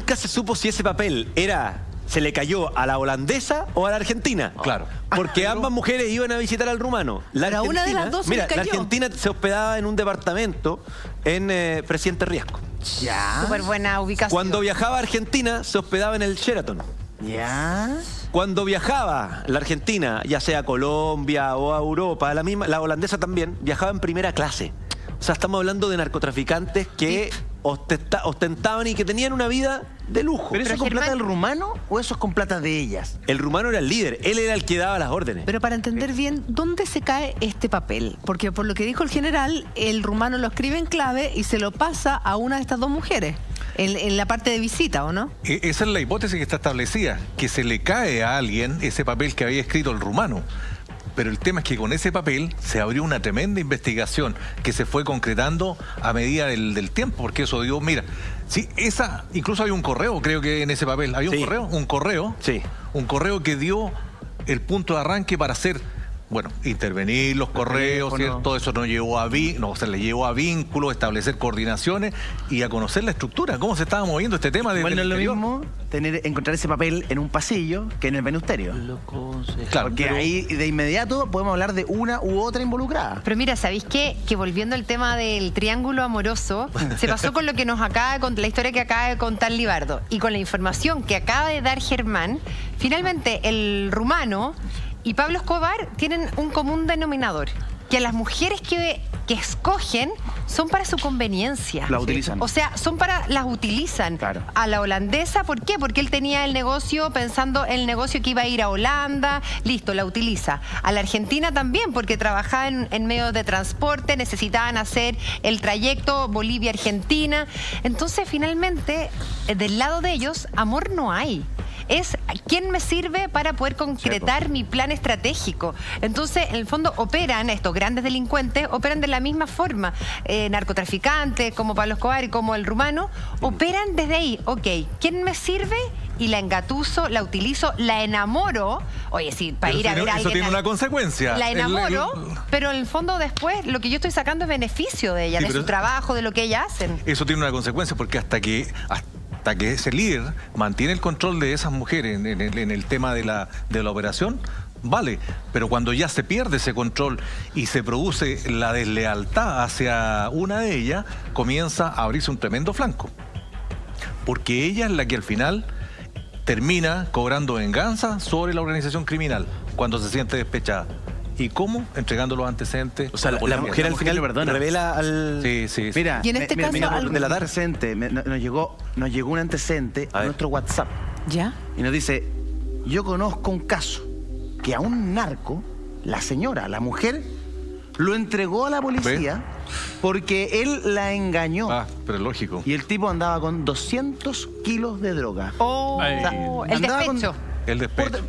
nunca se supo si ese papel se le cayó a la holandesa o a la argentina. Claro. Porque ambas mujeres iban a visitar al rumano. Pero a una de las dos se le cayó. La argentina se hospedaba en un departamento en Presidente Riesco. Ya. Súper buena ubicación. Cuando viajaba a Argentina, se hospedaba en el Sheraton. Ya. Cuando viajaba la Argentina, ya sea a Colombia o a Europa, la holandesa también, viajaba en primera clase. O sea, estamos hablando de narcotraficantes que ostentaban y que tenían una vida de lujo. ¿Pero eso es con plata del rumano o eso es con plata de ellas? El rumano era el líder, él era el que daba las órdenes. Pero para entender bien, ¿dónde se cae este papel? Porque por lo que dijo el general, el rumano lo escribe en clave y se lo pasa a una de estas dos mujeres. En la parte de visita, ¿o no? Esa es la hipótesis que está establecida, que se le cae a alguien ese papel que había escrito el rumano. Pero el tema es que con ese papel se abrió una tremenda investigación que se fue concretando a medida del tiempo, porque eso dio, mira, sí, incluso había un correo, creo que en ese papel, había un correo que dio el punto de arranque para hacer, bueno, intervenir los correos, ¿cierto? Eso le llevó a vínculos, establecer coordinaciones y a conocer la estructura, cómo se estaba moviendo este tema desde Bueno, el es lo interior. mismo encontrar ese papel en un pasillo que en el Venusterio. Claro, porque ahí de inmediato podemos hablar de una u otra involucrada. Pero mira, ¿sabéis qué? Que volviendo al tema del triángulo amoroso, se pasó con lo que nos acaba de la historia que acaba de contar Libardo y con la información que acaba de dar Germán. Finalmente, el rumano y Pablo Escobar tienen un común denominador, que las mujeres que escogen son para su conveniencia. La utilizan. O sea, las utilizan. Claro. A la holandesa, ¿por qué? Porque él tenía el negocio pensando en el negocio que iba a ir a Holanda, listo, la utiliza. A la argentina también, porque trabajaba en medios de transporte, necesitaban hacer el trayecto Bolivia-Argentina. Entonces, finalmente, del lado de ellos, amor no hay. Es quién me sirve para poder concretar mi plan estratégico. Entonces, en el fondo, estos grandes delincuentes, operan de la misma forma. Narcotraficantes, como Pablo Escobar y como el rumano, operan desde ahí. Ok, ¿quién me sirve? Y la engatuso, la utilizo, la enamoro. Oye, sí, para ir a ver a alguien. Eso tiene una consecuencia. La enamoro, pero en el fondo después lo que yo estoy sacando es beneficio de ella, de su trabajo, de lo que ellas hacen. Eso tiene una consecuencia porque hasta que ese líder mantiene el control de esas mujeres en el tema de la operación, vale, pero cuando ya se pierde ese control y se produce la deslealtad hacia una de ellas, comienza a abrirse un tremendo flanco. Porque ella es la que al final termina cobrando venganza sobre la organización criminal cuando se siente despechada. ¿Y cómo? Entregando los antecedentes. O sea, la mujer al final revela al... Sí. Mira, y en este caso, nos llegó un antecedente a nuestro WhatsApp. ¿Ya? Y nos dice, yo conozco un caso que a un narco, la mujer, lo entregó a la policía porque él la engañó. Pero lógico. Y el tipo andaba con 200 kilos de droga. El despecho. El despecho.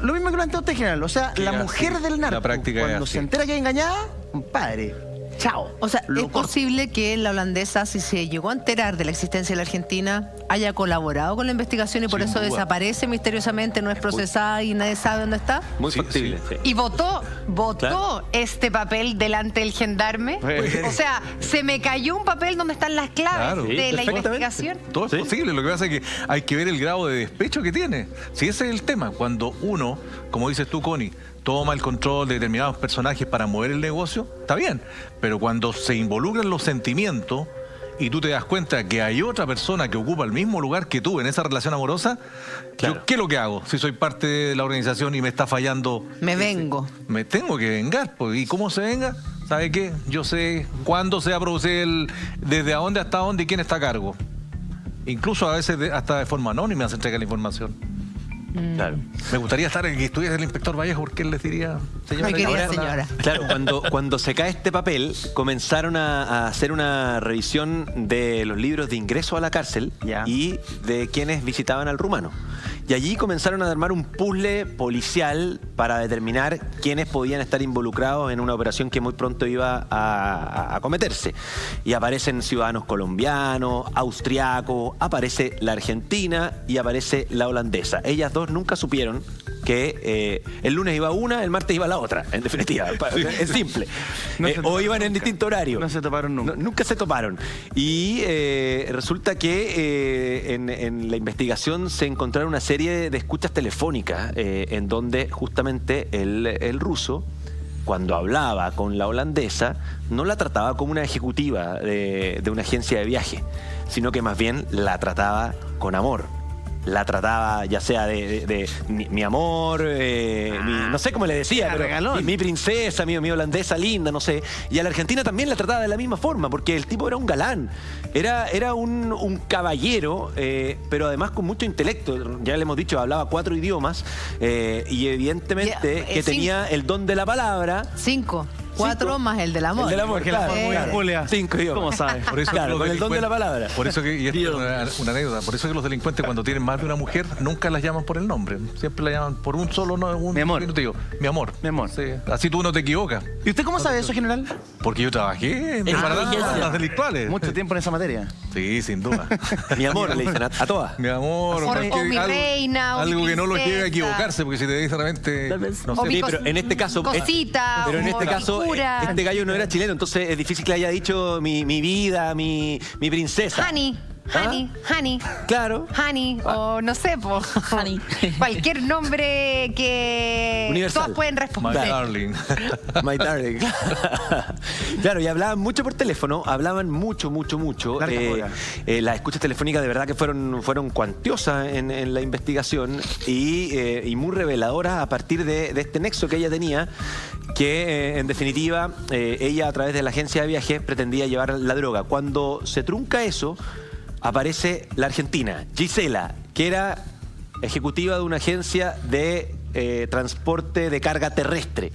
Lo mismo que planteó usted, general. O sea, la mujer del narco, cuando se entera que es engañada, compadre, chao. O sea, es posible que la holandesa, si se llegó a enterar de la existencia de la Argentina, haya colaborado con la investigación y por eso desaparece misteriosamente, no es procesada y nadie sabe dónde está. Muy factible. Sí. Y votó este papel delante del gendarme. O sea, se me cayó un papel donde están las claves de la investigación. Todo es posible. Lo que pasa es que hay que ver el grado de despecho que tiene. Si ese es el tema, cuando uno, como dices tú, Connie, toma el control de determinados personajes para mover el negocio, está bien. Pero cuando se involucran los sentimientos y tú te das cuenta que hay otra persona que ocupa el mismo lugar que tú en esa relación amorosa, yo, ¿qué es lo que hago? Si soy parte de la organización y me está fallando... Me vengo. Me tengo que vengar. Pues. ¿Y cómo se venga? ¿Sabe qué? Yo sé cuándo se va a producir desde dónde hasta dónde y quién está a cargo. Incluso a veces hasta de forma anónima se entrega la información. Claro. Me gustaría estar en que estuviera el inspector Vallejo porque él les diría... Mi querida señora. Claro, cuando se cae este papel, comenzaron a hacer una revisión de los libros de ingreso a la cárcel y de quienes visitaban al rumano. Y allí comenzaron a armar un puzzle policial para determinar quiénes podían estar involucrados en una operación que muy pronto iba a cometerse. Y aparecen ciudadanos colombianos, austriacos, aparece la argentina y aparece la holandesa. Ellas dos nunca supieron que el lunes iba una, el martes iba la otra, en definitiva. Es simple. O iban en distinto horario. No se toparon nunca. Nunca se toparon. Y resulta que en la investigación se encontraron una serie de escuchas telefónicas en donde justamente el ruso, cuando hablaba con la holandesa, no la trataba como una ejecutiva de una agencia de viaje, sino que más bien la trataba con amor. La trataba ya sea de mi amor, no sé cómo le decía, pero mi princesa, mi holandesa linda, no sé. Y a la argentina también la trataba de la misma forma, porque el tipo era un galán, era un caballero, pero además con mucho intelecto. Ya le hemos dicho, hablaba 4 idiomas y evidentemente que tenía el don de la palabra. 5. 4 más el del amor. El del amor, claro. 5 idiomas. ¿Cómo sabes? Por eso Claro, con el don de la palabra. Por eso que, y esto es una anécdota, por eso que los delincuentes cuando tienen más de una mujer nunca las llaman por el nombre. Siempre la llaman por un solo Mi amor. diminutivo. Mi amor. Mi amor. Sí. Así tú no te equivocas. ¿Y usted cómo sabe eso, general? Porque yo trabajé en las delictuales. Mucho tiempo en esa materia. Sí, sin duda. Mi amor, le dicen a todas. Mi amor. O mi reina, o algo mi que no lo lleve a princesa. equivocarse, porque si te dice realmente. No O sé. mi Sí, pero en este caso. cosita, Pero en este o caso, figura. este gallo no era chileno, entonces es difícil que le haya dicho mi vida, mi princesa. Honey, honey, honey. Claro. Honey, o no sé, Honey. cualquier nombre que Universal. todos pueden My responder. darling. My darling. Claro, y hablaban mucho por teléfono, hablaban mucho. Larga joda. Las escuchas telefónicas de verdad que fueron cuantiosas en la investigación y muy reveladoras a partir de este nexo que ella tenía, que en definitiva ella a través de la agencia de viajes pretendía llevar la droga. Cuando se trunca eso, aparece la argentina, Gisela, que era ejecutiva de una agencia de transporte de carga terrestre.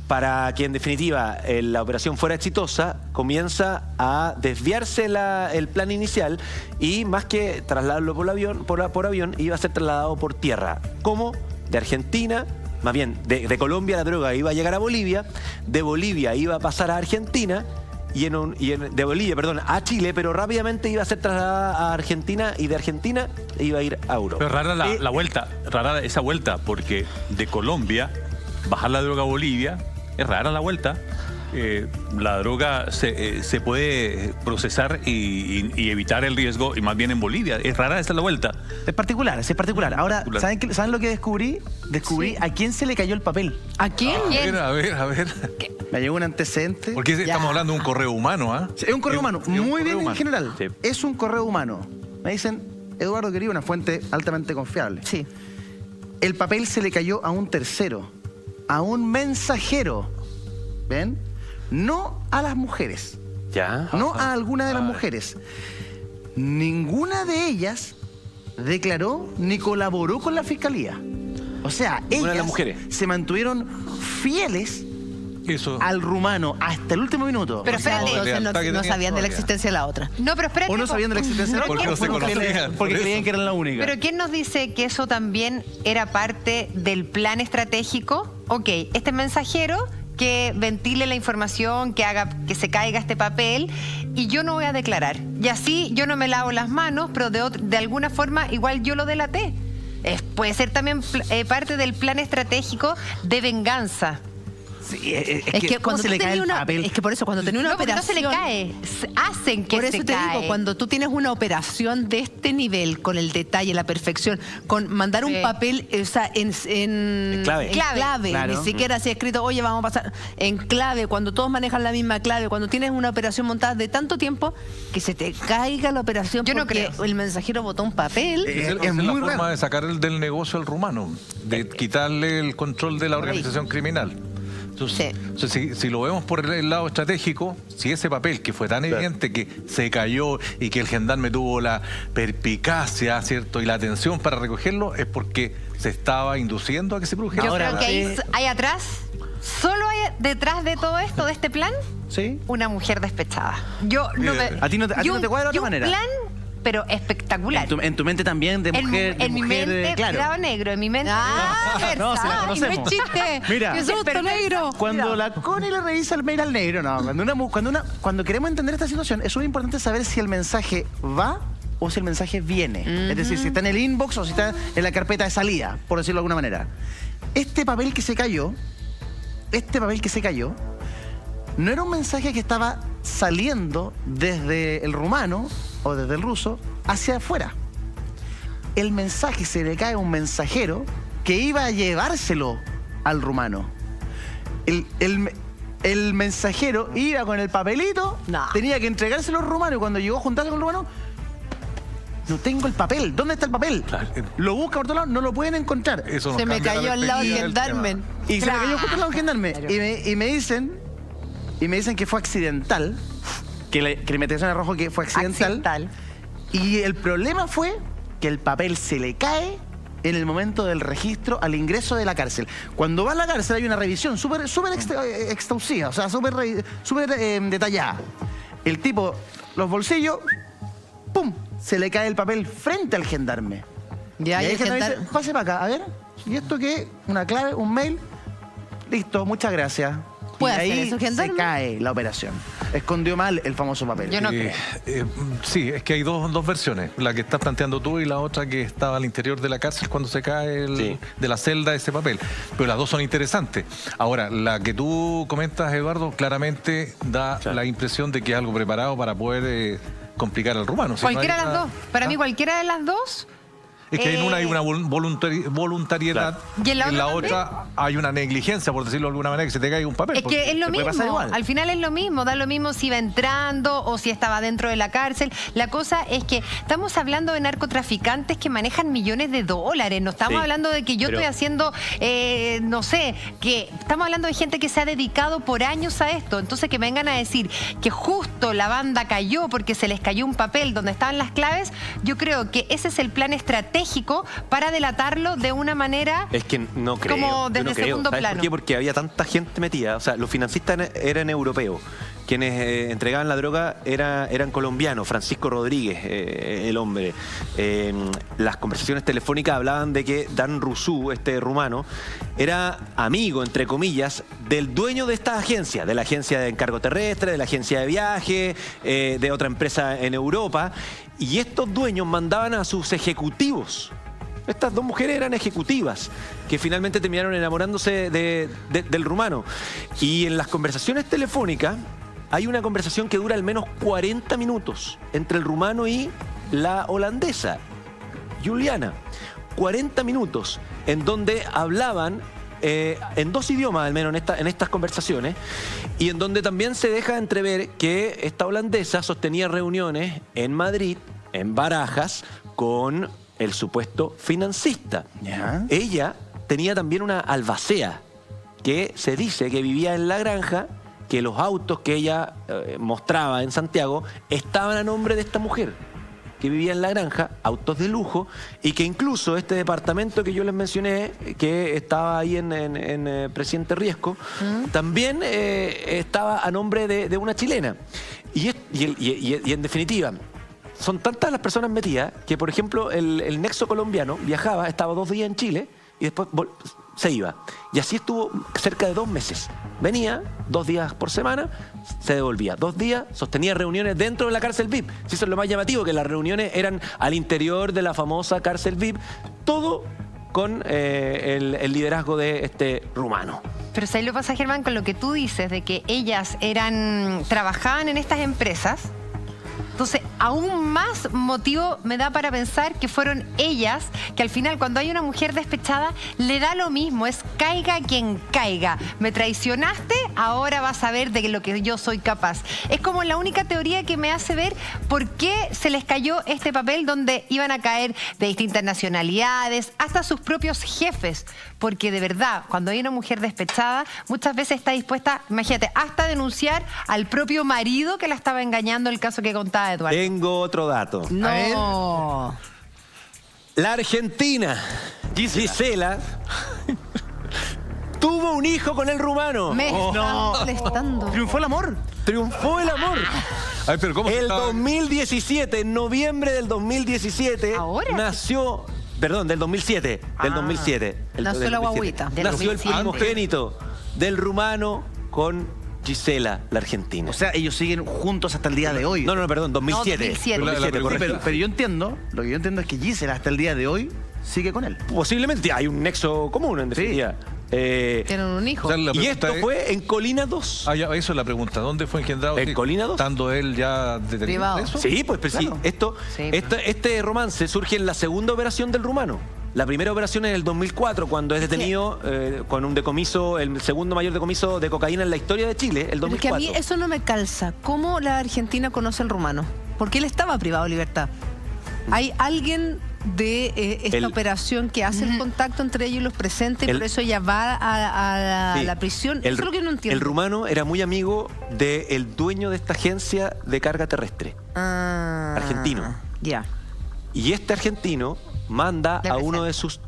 Para que en definitiva la operación fuera exitosa, comienza a desviarse el plan inicial y más que trasladarlo por avión, iba a ser trasladado por tierra. ¿Cómo? De Argentina, más bien de Colombia la droga iba a llegar a Bolivia, de Bolivia iba a pasar a Argentina de Bolivia, perdón, a Chile, pero rápidamente iba a ser trasladada a Argentina y de Argentina iba a ir a Europa. Pero rara la vuelta, rara esa vuelta, porque de Colombia, bajar la droga a Bolivia, es rara la vuelta. La droga se puede procesar y evitar el riesgo, y más bien en Bolivia. Es rara esa la vuelta. Es particular, es particular. Ahora, ¿saben lo que descubrí? Descubrí a quién se le cayó el papel. ¿A quién? A ver. Me llegó un antecedente. Porque estamos hablando de un correo humano, ¿ah? Es un correo humano, Es un muy correo bien humano. en general. Sí. Es un correo humano. Me dicen, Eduardo querido, una fuente altamente confiable. Sí. El papel se le cayó a un tercero, a un mensajero. ¿Ven? No a las mujeres. ¿Ya? No a alguna de las mujeres. Ninguna de ellas declaró ni colaboró con la fiscalía. O sea, Ninguna de las ellas mujeres. se mantuvieron fieles Eso. al rumano hasta el último minuto. Pero O sea, espérate. Entonces lealtad que no tenía sabían de la todavía. existencia de la otra. No, pero espérate. o no sabían de la existencia de la Porque otra, no se fueron conocían, fieles, por porque eso. creían que eran la única. Pero ¿quién nos dice que eso también era parte del plan estratégico? Ok, este mensajero que ventile la información, que haga que se caiga este papel, y yo no voy a declarar. Y así yo no me lavo las manos, pero de alguna forma igual yo lo delaté. Puede ser también parte del plan estratégico de venganza. Sí, es Es que ¿cómo cuando se tú le cae tenías el una, papel? es que por eso cuando tenés una No, porque no se operación, le cae, hacen que por eso se te cae. digo, cuando tú tienes una operación de este nivel, con el detalle, la perfección, con mandar un Sí. papel, o sea, en clave. en clave, Claro. ni siquiera así escrito, oye, vamos a pasar en clave, cuando todos manejan la misma clave, cuando tienes una operación montada de tanto tiempo, que se te caiga la operación Yo no porque creo. el mensajero botó un papel. Es es la muy forma raro. de sacar del negocio al rumano, de quitarle el control de la organización criminal. Entonces, si lo vemos por el lado estratégico, si ese papel que fue tan evidente que se cayó y que el gendarme tuvo la perspicacia, ¿cierto? Y la atención para recogerlo, es porque se estaba induciendo a que se produjera. Yo Ahora, creo que ahí hay atrás, solo hay detrás de todo esto, de este plan, ¿Sí? una mujer despechada. Yo no me, ¿A ti no te cuadra de otra un manera? plan, pero espectacular. En tu mente también de mujer, en mi mente, claro. cuidado negro, en mi mente. No, si la conocemos. no es chiste. Mira. Qué susto, negro. Cuando la Connie le revisa el mail al negro, no. Cuando queremos entender esta situación, es muy importante saber si el mensaje va o si el mensaje viene. Es decir, si está en el inbox o si está en la carpeta de salida, por decirlo de alguna manera. Este papel que se cayó, no era un mensaje que estaba saliendo desde el rumano o desde el ruso hacia afuera. El mensaje se le cae a un mensajero que iba a llevárselo al rumano. El mensajero iba con el papelito, tenía que entregárselo al rumano, y cuando llegó a juntarse con el rumano, no tengo el papel. ¿Dónde está el papel? Lo busca por todos lados, no lo pueden encontrar. Eso Se me cayó al lado del gendarme. Y se me cayó justo al lado del gendarme. Y me dicen que fue accidental, que la investigación arrojó que fue accidental. Y el problema fue que el papel se le cae en el momento del registro al ingreso de la cárcel. Cuando va a la cárcel hay una revisión súper exhaustiva, o sea, súper detallada. El tipo, los bolsillos, ¡pum!, se le cae el papel frente al gendarme. Ya, y ahí el gendarme dice, pase para acá, a ver, ¿y esto qué? ¿Una clave? ¿Un mail? Listo, muchas gracias. ¿Puede y hacer ahí eso, gendarme? se cae la operación. Escondió mal el famoso papel. Yo no creo. Sí, es que hay dos versiones. La que estás planteando tú y la otra que estaba al interior de la cárcel cuando se cae de la celda ese papel. Pero las dos son interesantes. Ahora, la que tú comentas, Eduardo, claramente da la impresión de que es algo preparado para poder complicar al rumano. Cualquiera de las dos. Para mí, cualquiera de las dos. Es que en una hay una voluntariedad, ¿Y en la otra hay una negligencia, por decirlo de alguna manera, que se te caiga un papel. Es que es lo mismo, igual. al final es lo mismo, da lo mismo si iba entrando o si estaba dentro de la cárcel. La cosa es que estamos hablando de narcotraficantes que manejan millones de dólares, no estamos hablando de que yo estoy haciendo, no sé, que estamos hablando de gente que se ha dedicado por años a esto. Entonces que me vengan a decir que justo la banda cayó porque se les cayó un papel donde estaban las claves, yo creo que ese es el plan estratégico para delatarlo de una manera... Es que no creo. Como desde segundo ¿Sabes plano. por qué? Porque había tanta gente metida. O sea, los financistas eran europeos. Quienes entregaban la droga eran colombianos. Francisco Rodríguez, el hombre. Las conversaciones telefónicas hablaban de que Dan Rousseau, este rumano, era amigo, entre comillas, del dueño de esta agencia, de la agencia de encargo terrestre, de la agencia de viaje, de otra empresa en Europa. Y estos dueños mandaban a sus ejecutivos. Estas dos mujeres eran ejecutivas, que finalmente terminaron enamorándose del rumano. Y en las conversaciones telefónicas hay una conversación que dura al menos 40 minutos entre el rumano y la holandesa, Juliana. 40 minutos en donde hablaban en dos idiomas, al menos en estas conversaciones, y en donde también se deja entrever que esta holandesa sostenía reuniones en Madrid, en Barajas, con el supuesto financista. ¿Ya? Ella tenía también una albacea que se dice que vivía en la granja, que los autos que ella mostraba en Santiago estaban a nombre de esta mujer, que vivía en la granja, autos de lujo, y que incluso este departamento que yo les mencioné, que estaba ahí en Presidente Riesco, también estaba a nombre de una chilena. Y en definitiva, son tantas las personas metidas que, por ejemplo, el nexo colombiano viajaba, estaba 2 días en Chile y después se iba. Y así estuvo cerca de 2 meses. Venía 2 días por semana, se devolvía. 2 días, sostenía reuniones dentro de la cárcel VIP. Sí, eso es lo más llamativo, que las reuniones eran al interior de la famosa cárcel VIP. Todo con el liderazgo de este rumano. Pero ¿sabes lo que pasa, Germán? Con lo que tú dices de que ellas trabajaban en estas empresas, entonces aún más motivo me da para pensar que fueron ellas, que al final cuando hay una mujer despechada le da lo mismo, es caiga quien caiga. Me traicionaste, ahora vas a ver de lo que yo soy capaz. Es como la única teoría que me hace ver por qué se les cayó este papel donde iban a caer de distintas nacionalidades, hasta sus propios jefes. Porque de verdad, cuando hay una mujer despechada, muchas veces está dispuesta, imagínate, hasta denunciar al propio marido que la estaba engañando, el caso que contaba Eduardo. Tengo otro dato. No. La Argentina, Gisela, tuvo un hijo con el rumano. Me están molestando. ¿Triunfó el amor? Triunfó el amor. Ay, pero ¿cómo El 2017, en noviembre del 2017, ¿Ahora? nació... Perdón, del 2007. Del 2007. Nació la guagüita. Nació el 2007. primogénito del rumano con Gisela, la argentina. O sea, ellos siguen juntos hasta el día de hoy. No, perdón, 2007. 2007. 2007, Sí, correcto. Pero yo entiendo, lo que yo entiendo es que Gisela hasta el día de hoy sigue con él. Posiblemente hay un nexo común, en definitiva. Tienen un hijo. O sea, la Y pregunta esto es- fue en Colina 2. Ah, ya, eso es la pregunta. ¿Dónde fue engendrado? ¿En Colina 2? Estando él ya detenido. Privado. ¿De eso? Sí, pues pero Claro. sí, este romance surge en la segunda operación del rumano. La primera operación es en el 2004, cuando es detenido con un decomiso, el segundo mayor decomiso de cocaína en la historia de Chile, el Pero es que a 2004. mí eso no me calza. ¿Cómo la Argentina conoce al rumano? Porque él estaba privado de libertad. ¿Hay alguien de esta El- operación que hace el contacto entre ellos y los presenta y El- por eso ella va a Sí. la prisión? El- Eso es lo que no entiendo. El rumano era muy amigo del dueño de esta agencia de carga terrestre, Ah, argentino. Ya. Y este argentino manda Le a uno de sus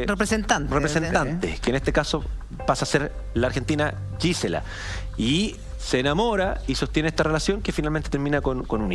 Representantes. que en este caso pasa a ser la argentina Gisela. Y se enamora y sostiene esta relación que finalmente termina con un hijo.